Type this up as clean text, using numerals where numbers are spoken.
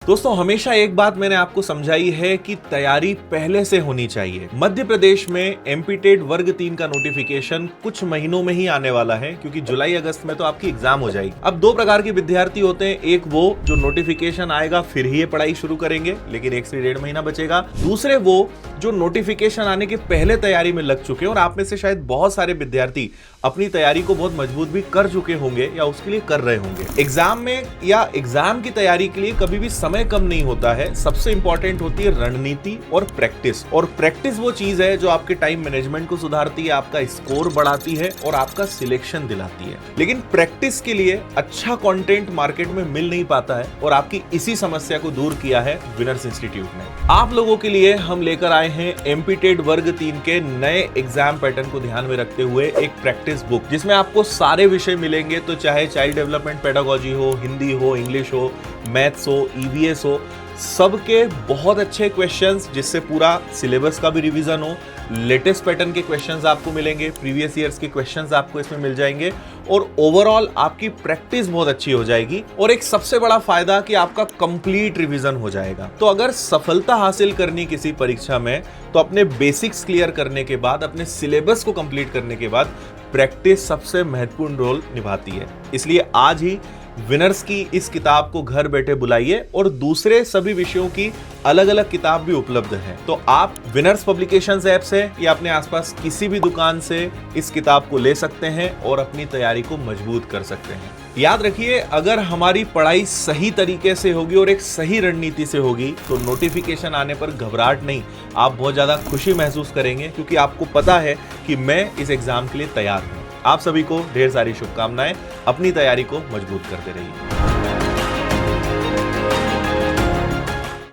दोस्तों हमेशा एक बात मैंने आपको समझाई है कि तैयारी पहले से होनी चाहिए। मध्य प्रदेश में एमपी टेट वर्ग 3 का नोटिफिकेशन कुछ महीनों में ही आने वाला है, क्योंकि जुलाई अगस्त में तो आपकी एग्जाम हो जाएगी। अब दो प्रकार के विद्यार्थी होते हैं, एक वो जो नोटिफिकेशन आएगा फिर ही ये पढ़ाई शुरू करेंगे, लेकिन 1 से 1.5 महीना बचेगा। दूसरे वो जो नोटिफिकेशन आने के पहले तैयारी में लग चुके हैं, और आप में से शायद बहुत सारे विद्यार्थी अपनी तैयारी को बहुत मजबूत भी कर चुके होंगे या उसके लिए कर रहे होंगे। एग्जाम में या एग्जाम की तैयारी के लिए कभी भी समय कम नहीं होता है। सबसे इंपॉर्टेंट होती है रणनीति और प्रैक्टिस। और प्रैक्टिस वो चीज है जो आपके टाइम मैनेजमेंट को सुधारती है, आपका स्कोर बढ़ाती है और आपका सिलेक्शन दिलाती है। लेकिन प्रैक्टिस के लिए अच्छा कंटेंट मार्केट में मिल नहीं पाता है, और आपकी इसी समस्या को दूर किया है विनर्स इंस्टीट्यूट ने। आप लोगों के लिए हम लेकर आए हैं एमपी टेट वर्ग 3 के नए एग्जाम पैटर्न को ध्यान में रखते हुए एक प्रैक्टिस बुक, जिसमें आपको सारे विषय मिलेंगे। तो चाहे चाइल्ड डेवलपमेंट पेडागोजी हो, हिंदी हो, इंग्लिश हो, मैथ्स हो, ईवीएस हो, सबके बहुत अच्छे क्वेश्चंस, जिससे पूरा सिलेबस का भी रिवीजन हो। लेटेस्ट पैटर्न के क्वेश्चंस आपको मिलेंगे, प्रीवियस ईयर्स के क्वेश्चंस आपको इसमें मिल जाएंगे, और ओवरऑल आपकी प्रैक्टिस बहुत अच्छी हो जाएगी। और एक सबसे बड़ा फायदा कि आपका कंप्लीट रिवीजन हो जाएगा। तो अगर सफलता हासिल करनी किसी परीक्षा में, तो अपने बेसिक्स क्लियर करने के बाद, अपने सिलेबस को कंप्लीट करने के बाद प्रैक्टिस सबसे महत्वपूर्ण रोल निभाती है। इसलिए आज ही विनर्स की इस किताब को घर बैठे बुलाइए, और दूसरे सभी विषयों की अलग अलग किताब भी उपलब्ध है। तो आप विनर्स पब्लिकेशंस ऐप से या अपने आसपास किसी भी दुकान से इस किताब को ले सकते हैं और अपनी तैयारी को मजबूत कर सकते हैं। याद रखिए, अगर हमारी पढ़ाई सही तरीके से होगी और एक सही रणनीति से होगी, तो नोटिफिकेशन आने पर घबराहट नहीं, आप बहुत ज्यादा खुशी महसूस करेंगे, क्योंकि आपको पता है कि मैं इस एग्जाम के लिए तैयार हूं। आप सभी को ढेर सारी शुभकामनाएं। अपनी तैयारी को मजबूत करते रहिए।